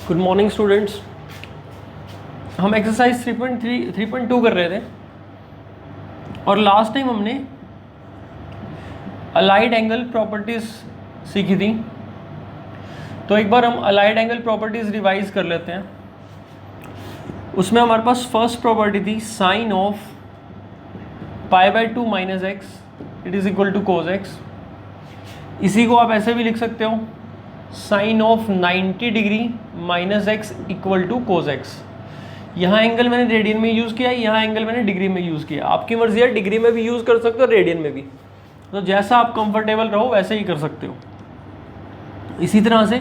Good morning students. हम exercise 3.2 कर रहे थे और लास्ट टाइम हमने अलाइड एंगल प्रॉपर्टीज सीखी थी। तो एक बार हम अलाइड एंगल प्रॉपर्टीज रिवाइज कर लेते हैं। उसमें हमारे पास फर्स्ट प्रॉपर्टी थी sine of π/2 minus x it is equal to cos x. इसी को आप ऐसे भी लिख सकते हो sine of 90 degree minus x equal to cos x. यहाँ एंगल मैंने रेडियन में यूज़ किया, यहाँ एंगल मैंने डिग्री में यूज़ किया। आपकी मर्जी है, डिग्री में भी यूज़ कर सकते हो, रेडियन में भी। तो जैसा आप कंफर्टेबल रहो वैसे ही कर सकते हो। इसी तरह से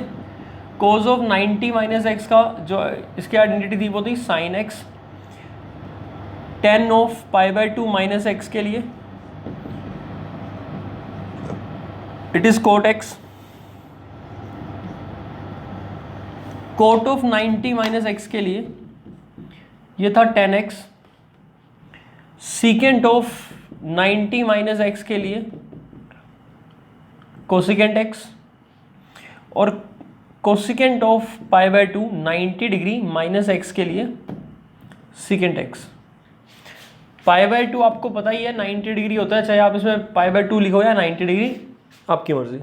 कोस ऑफ 90 माइनस एक्स का जो इसकी आइडेंटिटी थी वो थी sine x. Tan of π/2 minus x के लिए it is cot x. Cot of 90 minus x के लिए ये था 10x। Secant of 90 minus x के लिए कोसिकेंट एक्स। और cosecant of π/2 90 degree minus x के लिए सीकेंट एक्स। π/2 आपको पता ही है 90 डिग्री होता है, चाहे आप इसमें π/2 लिखो या 90 डिग्री, आपकी मर्जी।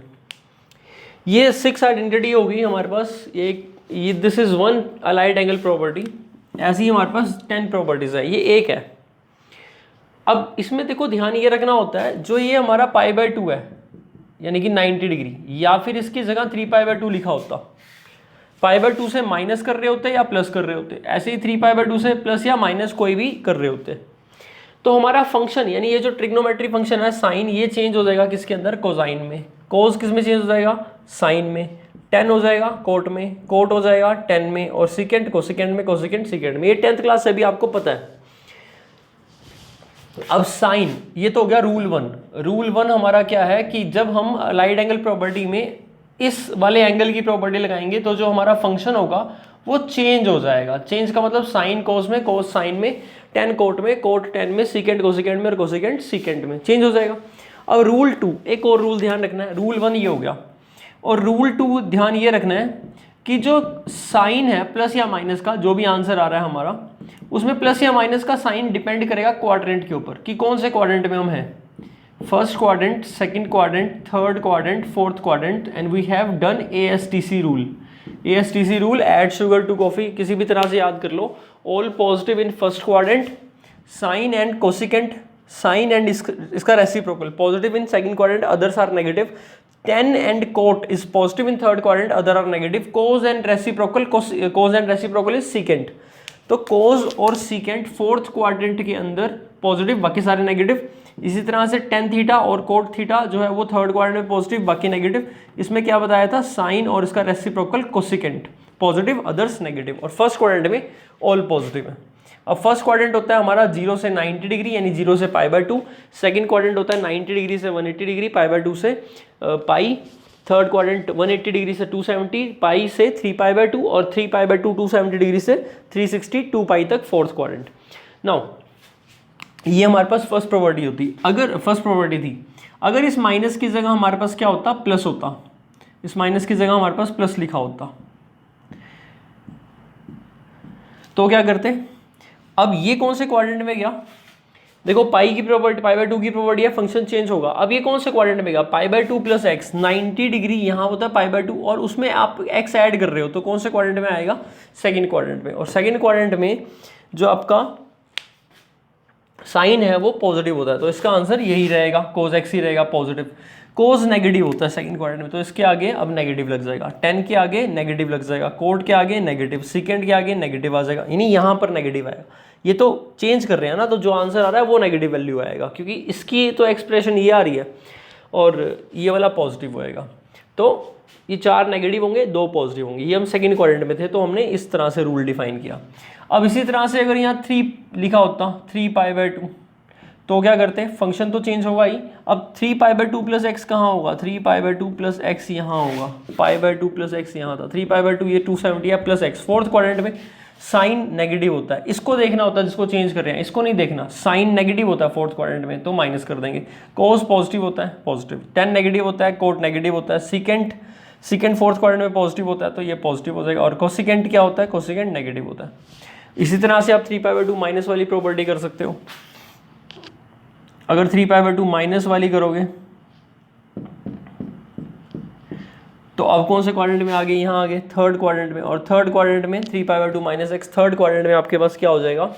ये 6 आइडेंटिटी होगी हमारे पास। ये this is one allied angle property. ऐसी हमारे पास 10 प्रॉपर्टीज है, ये एक है। अब इसमें देखो ध्यान ये रखना होता है, जो ये हमारा π/2 है यानी कि 90 डिग्री, या फिर इसकी जगह 3π/2 लिखा होता। π/2 से माइनस कर रहे होते या प्लस कर रहे होते, ऐसे ही 3π/2 से प्लस या माइनस कोई भी कर रहे होते। तो हमारा फंक्शन यानी ये जो ट्रिग्नोमेट्री फंक्शन है साइन, ये चेंज हो जाएगा किसके अंदर, कोसाइन में। कोस किस में चेंज हो जाएगा, साइन में। टेन हो जाएगा कोट में, कोट हो जाएगा टेन में, और सिकेंट कोसिकेंट में, कोसिकेंट सिकेंट में। ये 10th क्लास से भी आपको पता है। अब साइन, ये तो हो गया रूल 1। रूल 1 हमारा क्या है कि जब हम अलाइड एंगल प्रॉपर्टी में इस वाले एंगल की प्रॉपर्टी लगाएंगे तो जो हमारा फंक्शन होगा वो चेंज हो जाएगा। चेंज का मतलब साइन कोस में, कोस साइन में, टेन कोट में, कोट टेन में, सिकेंट कोसिकेंट में और कोसिकेंट सिकेंट में चेंज हो जाएगा। अब रूल 2, एक और रूल ध्यान रखना है। रूल 1 ये हो गया, और रूल 2 ध्यान ये रखना है कि जो साइन है प्लस या माइनस का, जो भी आंसर आ रहा है हमारा, उसमें प्लस या माइनस का साइन डिपेंड करेगा क्वाड्रेंट के ऊपर कि कौन से क्वाड्रेंट में हम हैं। First quadrant, second quadrant, third quadrant, fourth quadrant, and we have done ASTC rule. ASTC rule, add sugar to coffee, किसी भी तरह से याद कर लो। All positive in first quadrant, sine and cosecant, sine and इसका reciprocal positive in second quadrant, others are negative. Tan and cot is positive in third quadrant, other are negative. Cos and reciprocal, cos and reciprocal is secant. तो कोस और secant fourth quadrant के अंदर positive, बाकी सारे negative. इसी तरह से tan theta और कोट थीटा जो है वो थर्ड क्वाड्रेंट में पॉजिटिव, बाकी नेगेटिव। इसमें क्या बताया था, साइन और इसका reciprocal cosecant positive, others negative. और फर्स्ट क्वाड्रेंट में ऑल पॉजिटिव है। अब फर्स्ट क्वाड्रेंट होता है हमारा 0 से 90 डिग्री यानी 0 से π/2। सेकंड क्वाड्रेंट होता है 90 डिग्री से 180 डिग्री, π/2 से पाई। थर्ड क्वाड्रेंट 180 डिग्री से 270, पाई से 3π/2, और 3π/2 270 डिग्री से 360 2π तक फोर्थ क्वाड्रेंट। नाउ ये हमारे पास फर्स्ट प्रॉपर्टी होती। अगर फर्स्ट प्रॉपर्टी थी, अगर इस माइनस की जगह हमारे पास क्या होता, प्लस होता। इस माइनस की जगह हमारे पास प्लस लिखा होता तो क्या करते। अब ये कौन से क्वाड्रेंट में गया, देखो पाई की प्रॉपर्टी, π/2 की प्रॉपर्टी है, फंक्शन चेंज होगा। अब ये कौन से क्वाड्रेंट में गया, π/2 प्लस एक्स। 90 डिग्री यहाँ होता है π/2 और उसमें आप x ऐड कर रहे हो, तो कौन से क्वाड्रेंट में आएगा, सेकंड क्वाड्रेंट में। और सेकंड क्वाड्रेंट में जो आपका साइन है वो पॉजिटिव होता है, तो इसका आंसर यही रहेगा, कोस एक्स ही रहेगा पॉजिटिव। कोस नेगेटिव होता है सेकंड क्वाड्रेंट में, तो इसके आगे अब नेगेटिव लग जाएगा। टेन के आगे नेगेटिव लग जाएगा, कोट के आगे नेगेटिव, सेकंड के आगे नेगेटिव आ जाएगा, यानी यहाँ पर नेगेटिव आएगा। ये तो चेंज कर रहे हैं ना, तो जो आंसर आ रहा है वो नेगेटिव वैल्यू आएगा, क्योंकि इसकी तो एक्सप्रेशन ये आ रही है और ये वाला पॉजिटिव होएगा। तो ये 4 नेगेटिव होंगे, 2 पॉजिटिव होंगे। ये हम सेकंड क्वाड्रेंट में थे तो हमने इस तरह से रूल डिफाइन किया। अब इसी तरह से अगर यहाँ 3 लिखा होता, 3π/2, तो क्या करते, फंक्शन तो चेंज होगा ही। अब 3π/2 प्लस एक्स कहाँ होगा, 3π/2 प्लस एक्स यहाँ होगा, π/2 प्लस एक्स यहाँ था, 3π/2 ये 270 है प्लस एक्स। फोर्थ क्वाड्रेंट में साइन नेगेटिव होता है, इसको देखना होता है जिसको चेंज कर रहे हैं, इसको नहीं देखना। साइन नेगेटिव होता है फोर्थ क्वाड्रेंट में, तो माइनस कर देंगे। कोस पॉजिटिव होता है, पॉजिटिव। टेन नेगेटिव होता है, कोट नेगेटिव होता है। सीकेंट सेकेंड फोर्थ क्वाड्रेंट में पॉजिटिव होता है तो ये पॉजिटिव हो जाएगा। और कोसिकेंट क्या होता है, कोसिकेंट नेगेटिव होता है। इसी तरह से आप 3π/2 माइनस वाली प्रॉपर्टी कर सकते हो। अगर 3π/2 माइनस वाली करोगे तो अब कौन से क्वाड्रेंट में आ गए, यहाँ आ गए थर्ड क्वाड्रेंट में। और थर्ड क्वाड्रेंट में 3π/2 माइनस एक्स, थर्ड क्वाड्रेंट में आपके पास क्या हो जाएगा,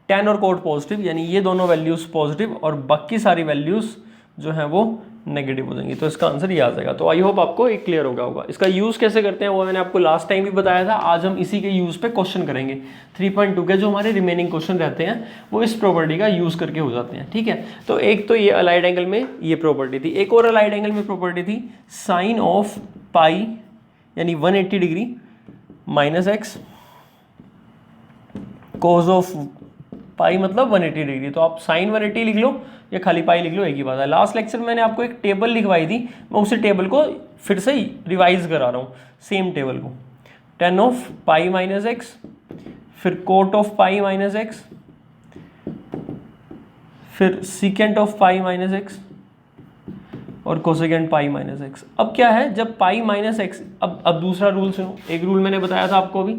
tan और कोट पॉजिटिव, यानी ये दोनों वैल्यूज पॉजिटिव और बाकी सारी वैल्यूज जो है वो नेगेटिव हो जाएंगी। तो इसका आंसर ये आ जाएगा। तो आई होप आपको एक क्लियर हो गया होगा। इसका यूज़ कैसे करते हैं वो मैंने आपको लास्ट टाइम भी बताया था। आज हम इसी के यूज़ पे क्वेश्चन करेंगे। 3.2 के जो हमारे रिमेनिंग क्वेश्चन रहते हैं वो इस प्रॉपर्टी का यूज़ करके हो जाते हैं, ठीक है। तो एक तो ये अलाइड एंगल में ये प्रॉपर्टी थी, एक और अलाइड एंगल में प्रॉपर्टी थी साइन ऑफ पाई यानी 180 degree minus x, cos of pi मतलब 180 डिग्री। तो आप साइन 180 लिख लो या खाली पाई लिख लो, एक ही बात है। लास्ट लेक्चर में मैंने आपको एक टेबल लिखवाई थी, मैं उसी टेबल को फिर से रिवाइज करा रहा हूँ, सेम टेबल को। tan of pi minus x, फिर cot of pi minus x, फिर secant of pi minus x और कोसेकेंट पाई माइनस एक्स। अब क्या है, जब पाई माइनस एक्स, अब दूसरा रूल सुनो। एक रूल मैंने बताया था आपको अभी।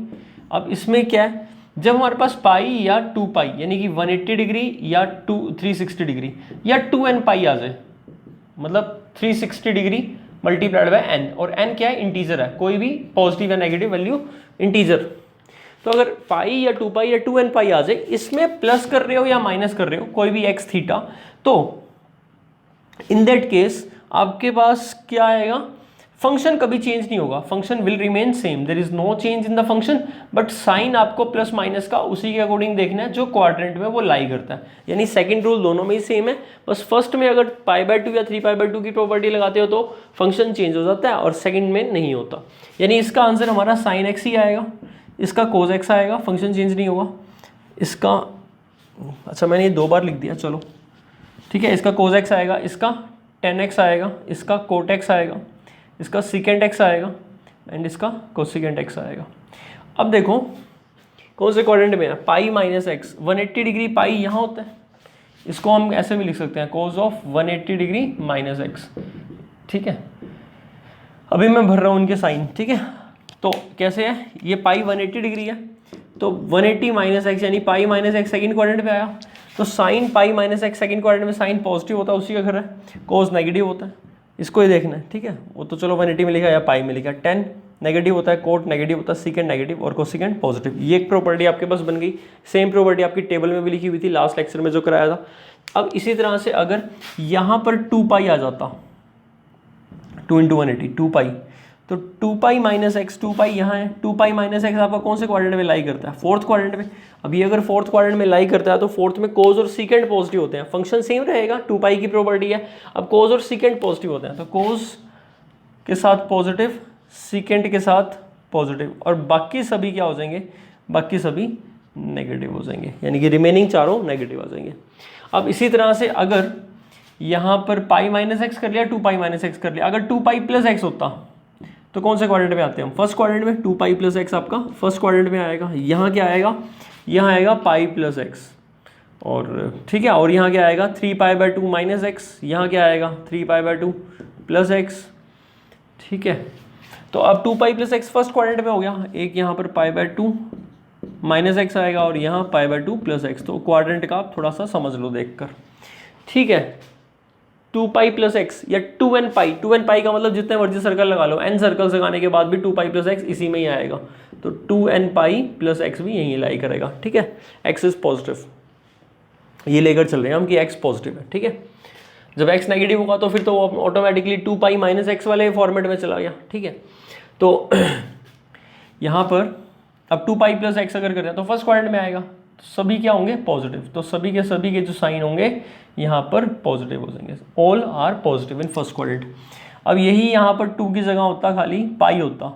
अब इसमें क्या है, जब हमारे पास पाई या 2 पाई यानी कि 180 डिग्री या 360 डिग्री या 2n पाई आ जाए, मतलब 360 डिग्री मल्टीप्लाइड बाय n, और n क्या है, इंटीजर है, कोई भी पॉजिटिव या नेगेटिव वैल्यू इंटीजर। तो अगर पाई या 2 पाई या 2n पाई आ जाए, इसमें प्लस कर रहे हो या माइनस कर रहे हो कोई भी x थीटा, तो इन दैट केस आपके पास क्या आएगा, फंक्शन कभी चेंज नहीं होगा, function will remain same, there is no change in the function, but sine आपको प्लस माइनस का उसी के अकॉर्डिंग देखना है जो क्वाड्रेंट में वो लाई करता है। यानी सेकंड रूल दोनों में ही सेम है, बस फर्स्ट में अगर π/2 या 3π/2 की प्रॉपर्टी लगाते हो तो फंक्शन चेंज हो जाता है और सेकंड में नहीं होता। यानी इसका आंसर हमारा साइन एक्स ही आएगा, इसका कोज एक्स आएगा, फंक्शन चेंज नहीं होगा। इसका अच्छा मैंने ये 2 बार लिख दिया, चलो ठीक है। इसका कोज एक्स आएगा, इसका tan एक्स आएगा, इसका कोट एक्स आएगा, इसका सीकेंट एक्स आएगा एंड इसका कोसिकेंट एक्स आएगा। अब देखो कौन से क्वाड्रेंट में है, पाई माइनस एक्स, 180 डिग्री पाई यहाँ होता है, इसको हम ऐसे भी लिख सकते हैं cos of 180 degree minus x, ठीक है। अभी मैं भर रहा हूँ उनके साइन, ठीक है। तो कैसे है, ये पाई 180 डिग्री है तो 180 माइनस एक्स यानी पाई माइनस एक्स सेकेंड क्वाड्रेंट पे आया, तो sine pi minus x second quadrant में साइन पॉजिटिव होता है, उसी का घर है, कोज नेगेटिव होता है, इसको ही देखना है, ठीक है। वो तो चलो 180 में लिखा या पाई में लिखा, tan नेगेटिव होता है, कोट नेगेटिव होता है, सीकेंट नेगेटिव और कोसिकेंट पॉजिटिव। ये एक प्रॉपर्टी आपके पास बन गई। सेम प्रॉपर्टी आपकी टेबल में भी लिखी हुई थी लास्ट लेक्चर में जो कराया था। अब इसी तरह से अगर यहाँ पर 2 पाई आ जाता, 2 × 180 2 पाई, तो 2 पाई माइनस एक्स, 2 पाई यहाँ है, 2 पाई माइनस एक्स आपका कौन से क्वाड्रेंट में लाई करता है, फोर्थ क्वाड्रेंट में। अभी अगर फोर्थ क्वाड्रेंट में लाई करता है तो फोर्थ में कोज और सीकेंट पॉजिटिव होते हैं, फंक्शन सेम रहेगा, 2 पाई की प्रॉपर्टी है। अब कोज और सीकेंट पॉजिटिव होते हैं तो कोज के साथ पॉजिटिव, सीकेंट के साथ पॉजिटिव और बाकी सभी क्या हो जाएंगे, बाकी सभी नेगेटिव हो जाएंगे, यानी कि रिमेनिंग चारों नेगेटिव आ जाएंगे। अब इसी तरह से अगर यहाँ पर पाई माइनस एक्स कर लिया, 2 पाई माइनस एक्स कर लिया, अगर 2 पाई प्लस एक्स होता तो कौन से क्वाड्रेंट में आते हैं हम, फर्स्ट क्वाड्रेंट में। 2 पाई प्लस एक्स आपका फर्स्ट क्वाड्रेंट में आएगा। यहाँ क्या आएगा, यहाँ आएगा पाई प्लस एक्स, और ठीक है, और यहाँ क्या आएगा 3π/2 माइनस एक्स, यहाँ क्या आएगा 3π/2 प्लस एक्स, ठीक है। तो अब 2 pi plus x first quadrant में हो गया, एक यहाँ पर π/2 माइनस एक्स आएगा और यहाँ π/2 प्लस एक्स। तो क्वाड्रेंट का आप थोड़ा सा समझ लो देखकर, ठीक है। 2 पाई प्लस एक्स या 2n पाई, 2n पाई का मतलब जितने मर्जी सर्कल लगा लो, n सर्कल लगाने के बाद भी 2 पाई प्लस एक्स इसी में ही आएगा, तो 2n पाई प्लस एक्स भी यहीं लाई करेगा, ठीक है। x इज पॉजिटिव, ये लेकर चल रहे हैं हम कि x पॉजिटिव है, ठीक है। जब x नेगेटिव होगा तो फिर तो ऑटोमेटिकली 2 पाई माइनस एक्स वाले फॉर्मेट में चला गया, ठीक है। तो यहाँ पर अब 2 पाई प्लस एक्स अगर करते हैं तो फर्स्ट क्वाड्रेंट में आएगा, तो सभी क्या होंगे पॉजिटिव, तो सभी के जो साइन होंगे यहाँ पर पॉजिटिव हो जाएंगे, all are positive in first quadrant. अब यही यहाँ पर 2 की जगह होता खाली पाई होता,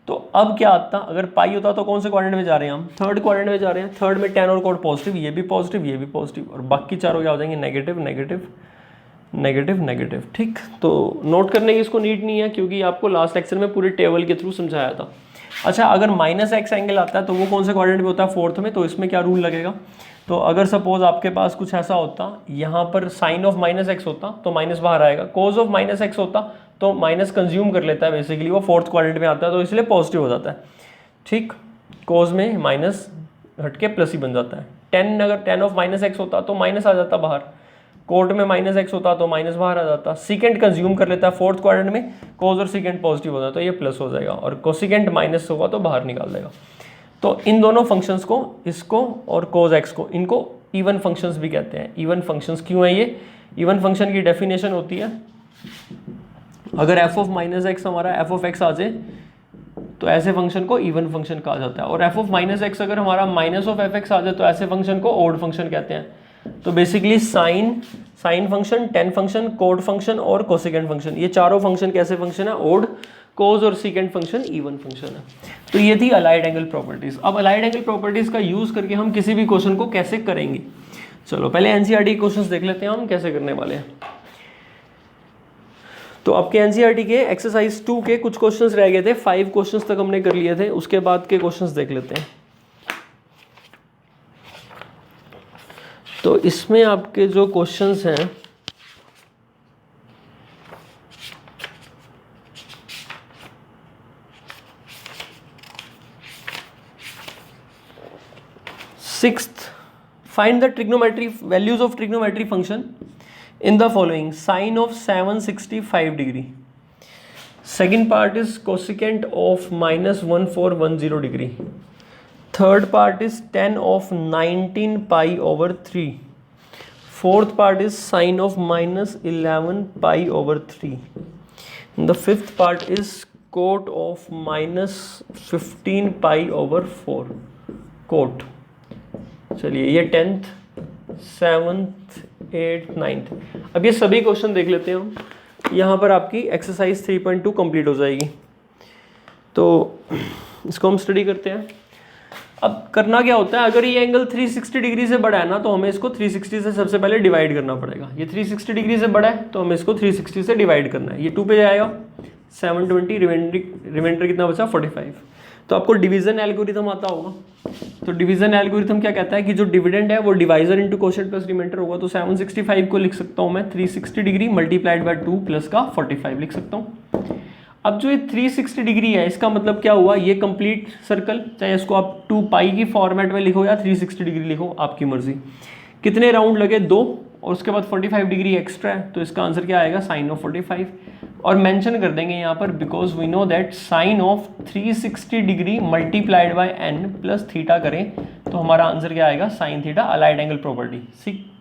तो अब क्या आता, अगर पाई होता तो कौन से क्वाड्रेंट में जा रहे हैं हम, थर्ड क्वाड्रेंट में जा रहे हैं। थर्ड में tan और कोट पॉजिटिव, ये भी पॉजिटिव, ये भी पॉजिटिव, और बाकी चारों क्या हो जाएंगे नेगेटिव नेगेटिव नेगेटिव नेगेटिव, ठीक। तो नोट करने की इसको नीड नहीं है क्योंकि आपको लास्ट लेक्चर में पूरे टेबल के थ्रू समझाया था। अच्छा, अगर माइनस एक्स एंगल आता है तो वो कौन से क्वाड्रेंट में होता है, फोर्थ में। तो इसमें क्या रूल लगेगा, तो अगर सपोज आपके पास कुछ ऐसा होता, यहाँ पर साइन ऑफ माइनस एक्स होता तो माइनस बाहर आएगा, कोज ऑफ माइनस एक्स होता तो माइनस कंज्यूम कर लेता है बेसिकली, वो फोर्थ क्वाड्रेंट में आता है तो इसलिए पॉजिटिव हो जाता है। ठीक, कोस में माइनस हट के प्लस ही बन जाता है। टेन, अगर टेन ऑफ माइनस एक्स होता तो माइनस आ जाता बाहर, कोट में माइनस एक्स होता तो माइनस बाहर आ जाता। सीकेंट कंज्यूम कर लेता है फोर्थ क्वाड्रेंट में, कोस और सीकेंट पॉजिटिव हो जाता तो ये प्लस हो जाएगा, और कोसिकेंट माइनस होगा तो बाहर निकाल देगा। तो इन दोनों फंक्शंस को, इसको और कोस एक्स को, इनको इवन फंक्शंस भी कहते हैं। इवन फंक्शंस क्यों है ये? इवन फंक्शन की डेफिनेशन होती है, अगर एफ ऑफ माइनस एक्स हमारा एफ ऑफ एक्स आ जाए तो ऐसे फंक्शन को इवन फंक्शन कहा जाता है, और एफ ऑफ माइनस एक्स अगर हमारा माइनस ऑफ एफ एक्स आ जाए तो ऐसे फंक्शन को ऑड फंक्शन कहते हैं। तो basically sine function, tan function, cot function और कोसेकेंट फंक्शन, ये चारों फंक्शन कैसे फंक्शन है? ऑड, कोस और सीकेंट फंक्शन इवन फंक्शन है। तो ये थी अलाइड एंगल प्रॉपर्टीज। अब अलाइड एंगल प्रॉपर्टीज का यूज करके हम किसी भी क्वेश्चन को कैसे करेंगे, चलो पहले एनसीईआरटी क्वेश्चंस देख लेते हैं हम कैसे करने वाले हैं। तो आपके एनसीईआरटी के एक्सरसाइज 2 के कुछ क्वेश्चंस रह गए थे, 5 क्वेश्चंस तक हमने कर लिए थे, उसके बाद के क्वेश्चंस देख लेते हैं। तो इसमें आपके जो क्वेश्चंस हैं, sixth, find the trigonometry values of trigonometry function in the following: sine of 765 degree, second part is cosecant of minus 1410 degree, third part is tan of 19 pi over 3, fourth part is sine of minus 11 pi over 3, and the fifth part is cot of minus 15 pi over 4 cot। चलिए ये 10th, 7th, 8th, 9th, अब ये सभी question देख लेते हैं हम। यहाँ पर आपकी एक्सरसाइज 3.2 कंप्लीट हो जाएगी, तो इसको हम स्टडी करते हैं। अब करना क्या होता है, अगर ये एंगल 360 डिग्री से बड़ा है ना तो हमें इसको 360 से सबसे पहले डिवाइड करना पड़ेगा। ये 360 डिग्री से बड़ा है तो हमें इसको 360 से डिवाइड करना है। ये 2 पे जाएगा, 720, रिमाइंडर कितना बचा? 45। तो आपको डिवीजन एल्गोरिथम आता होगा, तो डिवीजन एल्गोरिथम क्या कहता है कि जो डिविडेंड है वो divisor into quotient plus remainder होगा। तो 765 को लिख सकता हूँ मैं 360 डिग्री मल्टीप्लाइड बाय 2 प्लस का 45 लिख सकता हूँ। अब जो ये 360 डिग्री है इसका मतलब क्या हुआ, ये कंप्लीट सर्कल, चाहे इसको आप 2 पाई की फॉर्मेट में लिखो या 360 डिग्री लिखो, आपकी मर्जी। कितने राउंड लगे? 2, और उसके बाद 45 डिग्री एक्स्ट्रा है, तो इसका आंसर क्या आएगा? Sine of 45। और मेंशन कर देंगे यहाँ पर, because we know that sine of 360 degree multiplied by n plus theta करें तो हमारा आंसर क्या आएगा? Sine theta, allied angle property.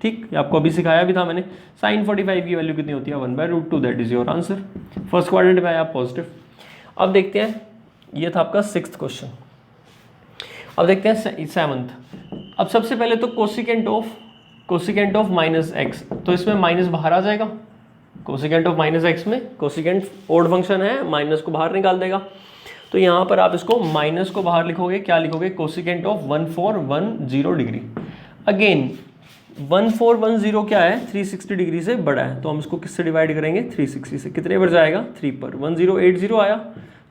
ठीक, आपको अभी सिखाया भी था मैंने। साइन 45 की वैल्यू कितनी होती है? 1/√2, that is your answer. First quadrant में आया पॉजिटिव। अब देखते हैं, ये था आपका 6th क्वेश्चन। अब देखते हैं 7th। अब सबसे पहले तो कोसिकेंट ऑफ माइनस एक्स, तो इसमें माइनस बाहर आ जाएगा। कोसिकेंट ऑफ माइनस एक्स में कोसिकेंट ओड फंक्शन है, माइनस को बाहर निकाल देगा। तो यहाँ पर आप इसको माइनस को बाहर लिखोगे, क्या लिखोगे? Cosecant of 1410 degree. अगेन 1410 क्या है? 360 डिग्री से बड़ा है, तो हम इसको किससे डिवाइड करेंगे? 360 से। कितने पर जाएगा? 3 पर। 1080 आया,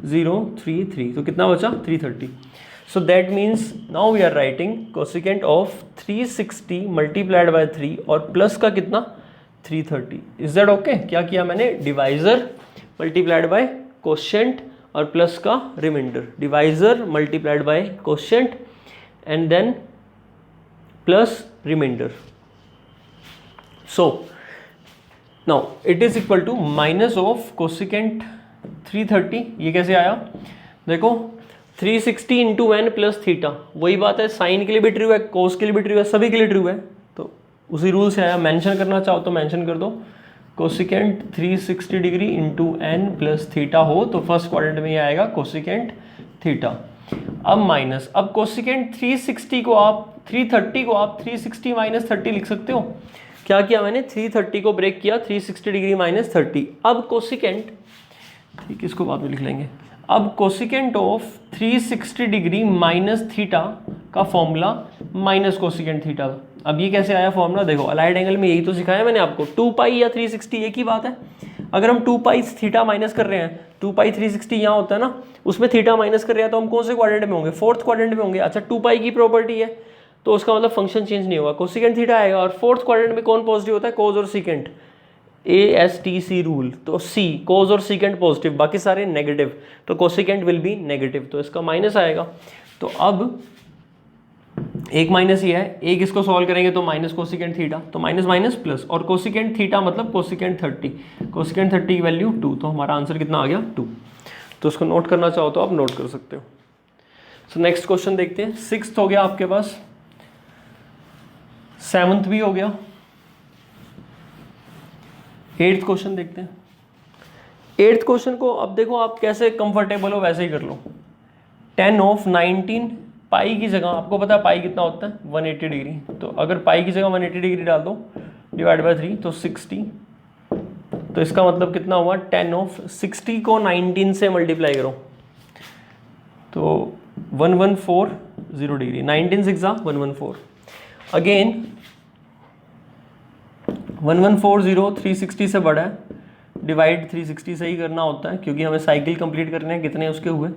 033, तो कितना बचा? 330। So that means now we are writing cosecant of 360 multiplied by 3 और प्लस का कितना? 330। Is that okay? क्या किया मैंने? डिवाइजर मल्टीप्लाइड बाय कोशेंट और प्लस का remainder. Divisor multiplied by quotient and then plus remainder. So now it is equal to minus of cosecant 330। ये कैसे आया? देखो 360 इंटू एन प्लस थीटा, वही बात है, साइन के लिए भी ट्रू है, कोस के लिए भी ट्रू है, सभी के लिए ट्रू है, तो उसी रूल से आया। मेंशन करना चाहो तो मेंशन कर दो, cosecant 360 degree into n plus theta हो तो फर्स्ट क्वाड्रेंट में ये आएगा कोसिकेंट थीटा। अब माइनस, अब कोसिकेंट 360 को आप 330 को आप 360 माइनस 30 लिख सकते हो। क्या किया मैंने? 330 को ब्रेक किया, 360 डिग्री माइनस 30। अब कोसिकेंट, ठीक, इसको बाद में लिख लेंगे। अब cosecant of 360 degree minus theta का फॉर्मूला माइनस कोसिकेंट थीटा। अब ये कैसे आया फॉर्मूला? देखो अलाइड एंगल में यही तो सिखाया मैंने आपको, 2 पाई या 360 एक ही बात है। अगर हम 2 पाई थीटा माइनस कर रहे हैं, 2 पाई 360 यहाँ होता है ना, उसमें थीटा माइनस कर रहे हैं तो हम कौन से क्वाड्रेंट में होंगे? 4th क्वाड्रेंट में होंगे। अच्छा 2 पाई की प्रॉपर्टी है तो उसका मतलब फंक्शन चेंज नहीं होगा, कोसिकेंट थीटा आएगा। और 4th क्वाड्रेंट में कौन पॉजिटिव होता है? कोस और सीकेंट। ASTC रूल, तो C कोज और सीकेंट पॉजिटिव, बाकी सारे नेगेटिव, तो कोसिकेंट विल बी नेगेटिव, तो इसका माइनस आएगा। तो अब एक माइनस ये है, एक इसको सॉल्व करेंगे तो माइनस कोसिकेंट थीटा, तो माइनस माइनस प्लस, और कोसिकेंट थीटा मतलब कोसिकेंट 30, कोसिकेंट 30 की वैल्यू 2, तो हमारा आंसर कितना आ गया 2। तो इसको नोट करना चाहो तो आप नोट कर सकते हो। सो नेक्स्ट क्वेश्चन देखते हैं। 6th हो गया आपके पास, 7th भी हो गया, 8th क्वेश्चन देखते हैं। 8th क्वेश्चन को अब देखो आप कैसे कंफर्टेबल हो वैसे ही कर लो। 10 ऑफ 19, पाई की जगह आपको पता है पाई कितना होता है 180 डिग्री, तो अगर पाई की जगह 180 डिग्री डाल दो डिवाइड बाय 3 तो 60, तो इसका मतलब कितना हुआ 10 ऑफ 60 को 19 से मल्टीप्लाई करो तो 1140 डिग्री, 19 6 114, अगेन 1140 360 से बड़ा है, डिवाइड 360 से ही करना होता है क्योंकि हमें साइकिल कंप्लीट करने हैं। कितने उसके हुए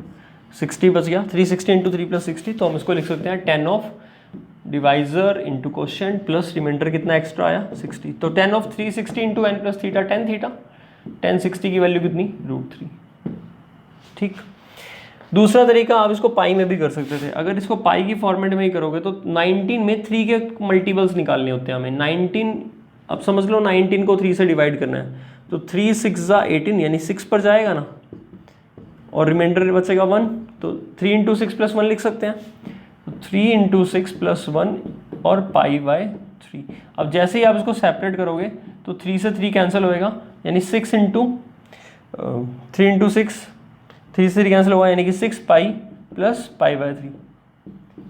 60 बच गया, 360 इंटू 3 प्लस 60, तो हम इसको लिख सकते हैं 10 of divisor into quotient plus remainder कितना एक्स्ट्रा आया 60, तो 10 of 360 into n plus theta 10 theta, 10 60 की वैल्यू कितनी √3। ठीक, दूसरा तरीका आप इसको पाई में भी कर सकते थे। अगर इसको पाई की फॉर्मेट में ही करोगे तो 19 में 3 के मल्टीपल्स निकालने होते हैं हमें। 19 अब समझ लो 19 को 3 से डिवाइड करना है, तो 3 6 18 यानी 6 पर जाएगा ना, और रिमाइंडर बचेगा 1, तो 3 इंटू 6 प्लस 1 लिख सकते हैं, तो 3 इंटू 6 प्लस 1 और पाई बाय 3। अब जैसे ही आप इसको सेपरेट करोगे तो 3 से 3 कैंसिल होएगा, यानी 6 इंटू 3 इंटू 6, 3 से 3 कैंसिल होगा यानी कि 6 पाई प्लस पाई बाय 3।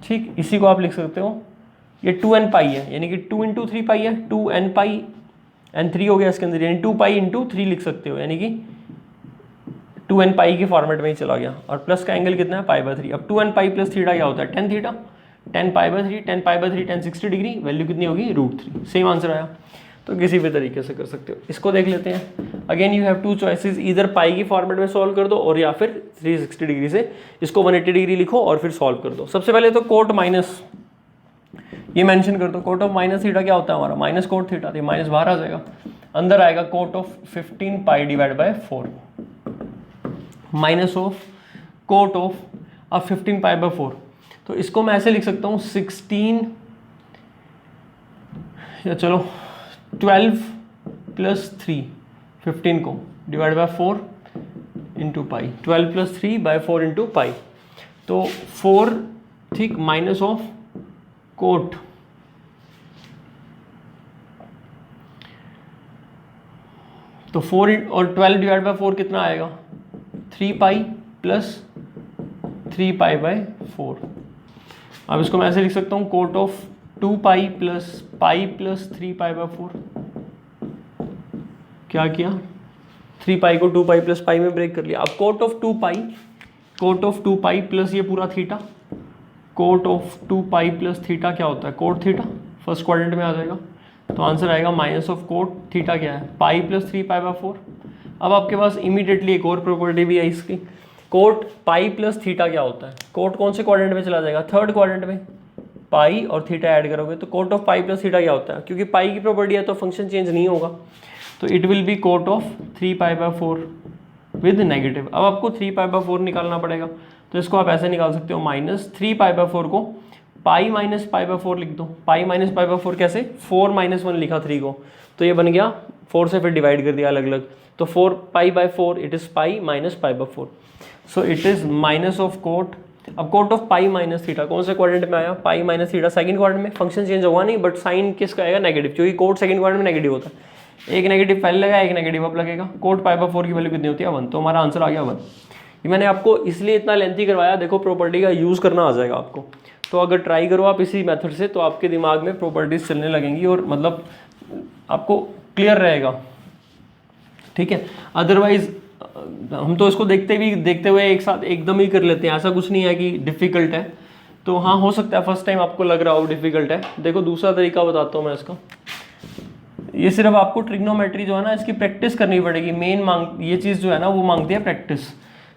ठीक, इसी को आप लिख सकते हो, ये 2n पाई है यानी कि 2 इंटू 3 पाई है, 2n पाई n 3 हो गया इसके अंदर, यानी 2 पाई इंटू 3 लिख सकते हो, यानी कि 2n पाई के फॉर्मेट में ही चला गया, और प्लस का एंगल कितना है पाई बाय 3। अब 2n पाई प्लस थीटा क्या होता है 10 theta, 10 pi by 3, 10 pi by 3 10 60 degree, value कितनी होगी √3। सेम आंसर आया, तो किसी भी तरीके से कर सकते हो। इसको देख लेते हैं। अगेन यू हैव 2 चॉइसेस, इधर पाई की फॉर्मेट में सॉल्व कर दो और या फिर 360 डिग्री से इसको 180 डिग्री लिखो और फिर सॉल्व कर दो। सबसे पहले तो कोट माइनस ये मेंशन कर दो, कोट ऑफ माइनस थीटा क्या होता है हमारा माइनस कोट थीटा, तो माइनस बाहर आ जाएगा, अंदर आएगा cot of 15 pi divide by 4 minus of cot of अब 15 पाई बाय 4। तो इसको मैं ऐसे लिख सकता हूँ 16 या चलो 12 प्लस 3 15 को divide by 4 into pi, 12 plus 3 by 4 into pi, तो 4 ठीक माइनस ऑफ कोट तो 4 और 12 डिवाइड बाय 4 कितना आएगा 3 पाई प्लस 3 पाई बाय 4। अब इसको मैं ऐसे लिख सकता हूँ cot of 2 pi plus 3 pi by 4। क्या किया 3 पाई को 2 पाई प्लस पाई में ब्रेक कर लिया। अब कोट ऑफ 2 पाई प्लस ये पूरा theta, cot of 2 pi plus theta क्या होता है कोट थीटा, फर्स्ट क्वाड्रेंट में आ जाएगा, तो आंसर आएगा माइनस ऑफ कोट थीटा क्या है पाई प्लस 3 पाई बाय 4। अब आपके पास इमीडिएटली एक और प्रॉपर्टी भी है इसकी, कोट पाई प्लस थीटा क्या होता है, कोट कौन से क्वाड्रेंट में चला जाएगा थर्ड क्वाड्रेंट में, पाई और थीटा ऐड करोगे तो cot of pi plus theta क्या होता है, क्योंकि पाई की प्रॉपर्टी है तो फंक्शन चेंज नहीं होगा, तो it will be cot of 3 pi by 4 with negative. अब आपको 3 पाई बाय 4 निकालना पड़ेगा, तो इसको आप ऐसे निकाल सकते हो माइनस 3 पाई बाय 4 को पाई माइनस पाई बाय 4 लिख दो, पाई माइनस पाई बाय 4 कैसे 4 माइनस 1 लिखा 3 को, तो ये बन गया 4 से फिर डिवाइड कर दिया अलग अलग, तो 4 pi by 4 it is pi minus pi by 4, so it is minus of cot. अब cot of pi minus theta कौन से क्वाड्रेंट में आया pi minus theta second quadrant में, फंक्शन चेंज होगा नहीं बट साइन किसका आएगा नेगेटिव, क्योंकि कोट सेकंड क्वाड्रेंट में नेगेटिव होता है, एक नेगेटिव पहले लगा एक नेगेटिव अब लगेगा, कोट पाई बाय 4 की वैल्यू कितनी होती है 1, तो हमारा आंसर आ गया 1। ये मैंने आपको इसलिए इतना लेंथी करवाया, देखो प्रॉपर्टी का यूज़ करना आ जाएगा आपको, तो अगर ट्राई करो आप इसी मेथड से तो आपके दिमाग में प्रॉपर्टीज चलने लगेंगी और मतलब आपको क्लियर रहेगा, ठीक है। अदरवाइज हम तो इसको देखते हुए एक साथ एकदम ही कर लेते हैं, ऐसा कुछ नहीं है कि डिफ़िकल्ट है, तो हाँ हो सकता है फर्स्ट टाइम आपको लग रहा हो डिफ़िकल्ट है। देखो दूसरा तरीका बताता हूँ मैं इसका, ये सिर्फ आपको ट्रिग्नोमेट्री जो है ना इसकी प्रैक्टिस करनी पड़ेगी, ये चीज़ जो है ना वो मांगती है प्रैक्टिस,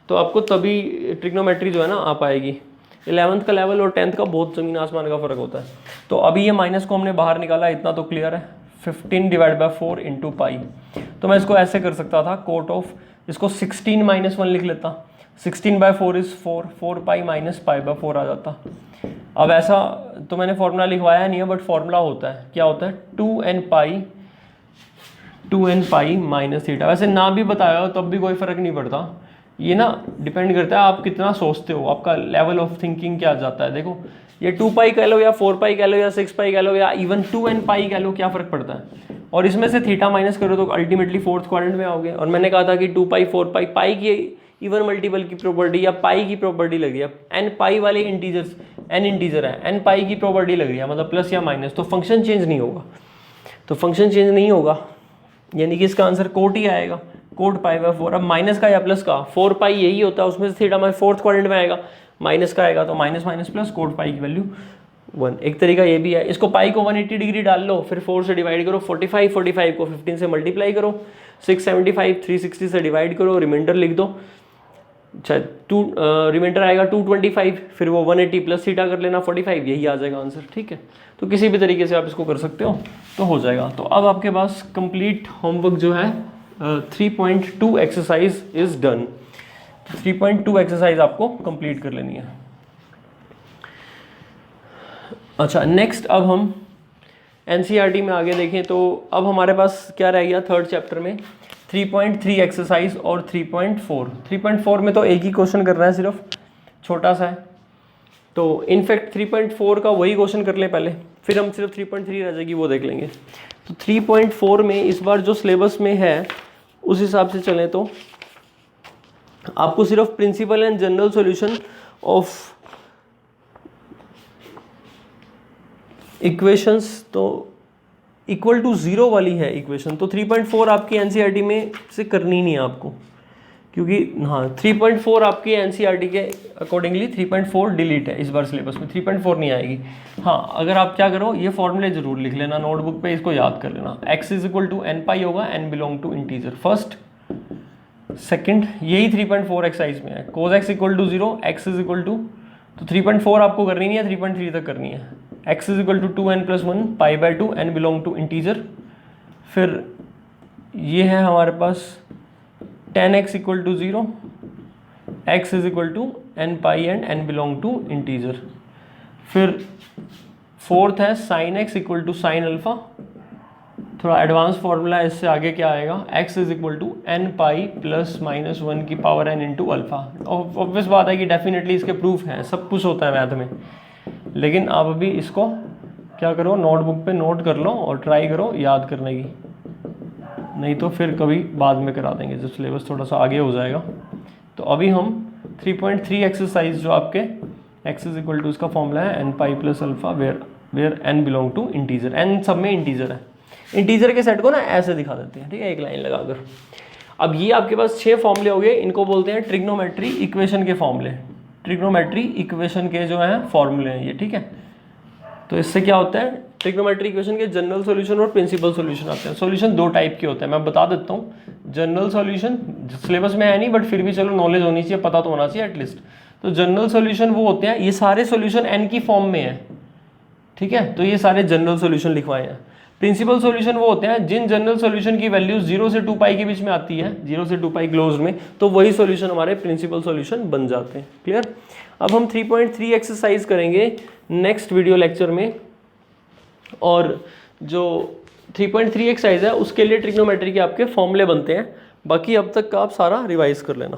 तो आपको तभी ट्रिग्नोमेट्री जो है ना आ पाएगी। 11th का लेवल और 10th का बहुत ज़मीन आसमान का फ़र्क होता है। तो अभी ये माइनस को हमने बाहर निकाला, इतना तो क्लियर है, 15 डिवाइड बाई 4 इंटू पाई। तो मैं इसको ऐसे कर सकता था, कोट ऑफ इसको 16 माइनस 1 लिख लेता, 16 by 4 is 4, 4 pi minus pi by 4 आ जाता। अब ऐसा तो मैंने फॉर्मूला लिखवाया नहीं है, बट फॉर्मूला होता है, क्या होता है, 2n पाई माइनस थीटा। वैसे ना भी बताया हो तब भी कोई फ़र्क नहीं पड़ता, ये ना डिपेंड करता है आप कितना सोचते हो, आपका लेवल ऑफ थिंकिंग क्या जाता है। देखो ये 2 पाई कह लो या 4 पाई कह लो या 6 पाई कह लो या इवन 2n पाई कह लो, क्या फ़र्क पड़ता है। और इसमें से थीटा माइनस करो तो अल्टीमेटली फोर्थ क्वाड्रेंट में आओगे। और मैंने कहा था कि 2 पाई 4 पाई पाई की इवन मल्टीपल की प्रॉपर्टी या पाई की प्रॉपर्टी लग रही है, एन पाई वाले इंटीजर्स, एन इंटीजर है, एन पाई की प्रॉपर्टी लग रही है, मतलब प्लस या माइनस, तो फंक्शन चेंज नहीं होगा। तो फंक्शन चेंज नहीं होगा यानी कि इसका आंसर कोट ही आएगा, कोट पाई बाई 4। अब माइनस का या प्लस का, 4 पाई यही होता है, उसमें से थीटा हमारे फोर्थ क्वाड्रेंट में आएगा, माइनस का आएगा तो माइनस माइनस प्लस, कोट पाई की वैल्यू 1। एक तरीका ये भी है, इसको पाई को 180 डिग्री डाल लो, फिर 4 से डिवाइड करो, 45 को 15 से मल्टीप्लाई करो, 675 360 से डिवाइड करो, रिमाइंडर लिख दो, अच्छा रिमाइंडर आएगा 225, फिर वो 180 प्लस थीटा कर लेना 45, यही आ जाएगा आंसर। ठीक है, तो किसी भी तरीके से आप इसको कर सकते हो तो हो जाएगा। तो अब आपके पास कंप्लीट होमवर्क जो है 3.2 एक्सरसाइज इज डन। 3.2 एक्सरसाइज आपको कंप्लीट कर लेनी है। अच्छा नेक्स्ट अब हम एनसीईआरटी में आगे देखें तो अब हमारे पास क्या रह गया थर्ड चैप्टर में, 3.3 एक्सरसाइज और 3.4। 3.4 में तो एक ही क्वेश्चन करना है, सिर्फ छोटा सा है, तो इनफैक्ट 3.4 का वही क्वेश्चन कर लें पहले, फिर हम सिर्फ 3.3 रह जाएगी वो देख लेंगे। तो 3.4 में इस बार जो सिलेबस में है उस हिसाब से चलें तो आपको सिर्फ principal and general solution of equations तो इक्वल टू 0 वाली है इक्वेशन, तो 3.4 आपकी एनसीईआरटी में से करनी नहीं है आपको, क्योंकि हाँ 3.4 आपकी एनसीईआरटी के अकॉर्डिंगली 3.4 डिलीट है इस बार सिलेबस में, 3.4 नहीं आएगी। हाँ अगर आप क्या करो, ये फॉर्मूले जरूर लिख लेना नोटबुक पे, इसको याद कर लेना। x is equal to n pi होगा, n belong to integer, first second, यही 3.4 एक्सरसाइज में है। cos x equal to 0, x is equal to, तो 3.4 आपको करनी नहीं है, 3.3 तक करनी है। x is equal to 2n plus 1 pi by 2, n belong to integer. फिर ये है हमारे पास tan x equal to 0, x is equal to n pi and n belong to integer. फिर फोर्थ है sin x equal to sine alpha, थोड़ा advance formula है, इससे आगे क्या आएगा, x is equal to n pi plus minus 1 की power n into alpha. Obvious बात है कि डेफिनेटली इसके प्रूफ हैं, सब कुछ होता है मैथ में, लेकिन आप अभी इसको क्या करो, नोटबुक पे नोट कर लो और ट्राई करो याद करने की, नहीं तो फिर कभी बाद में करा देंगे जब सिलेबस थोड़ा सा आगे हो जाएगा। तो अभी हम 3.3 एक्सरसाइज जो आपके x इज इक्वल टू इसका फॉर्मूला है n pi plus alpha where n belong to integer, n सब में इंटीजर है। इंटीजर के सेट को ना ऐसे दिखा देते हैं, ठीक है, एक लाइन लगाकर। अब ये आपके पास 6 फॉर्मूले हो गए, इनको बोलते हैं ट्रिग्नोमेट्री इक्वेशन के फॉर्मूले, ट्रिग्नोमेट्री इक्वेशन के जो हैं फॉर्मूले हैं ये, ठीक है। तो इससे क्या होता है, ट्रिग्नोमेट्री इक्वेशन के जनरल सॉल्यूशन और प्रिंसिपल सॉल्यूशन आते हैं। सॉल्यूशन 2 टाइप के होते हैं, मैं बता देता हूँ। जनरल सॉल्यूशन सिलेबस में है नहीं, बट फिर भी चलो नॉलेज होनी चाहिए, पता तो होना चाहिए एटलीस्ट। तो जनरल सॉल्यूशन वो होते हैं, ये सारे सॉल्यूशन n की फॉर्म में है, ठीक है, तो ये सारे जनरल सॉल्यूशन लिखवाए हैं। प्रिंसिपल सॉल्यूशन वो होते हैं जिन जनरल सॉल्यूशन की वैल्यू 0 से 2 पाई के बीच में आती है, 0 से 2 पाई क्लोज में, तो वही सॉल्यूशन हमारे प्रिंसिपल सॉल्यूशन बन जाते हैं। क्लियर। अब हम 3.3 एक्सरसाइज करेंगे नेक्स्ट वीडियो लेक्चर में, और जो 3.3 एक्सरसाइज है उसके लिए ट्रिग्नोमेट्री के आपके फॉर्मूले बनते हैं। बाकी अब तक का आप सारा रिवाइज कर लेना।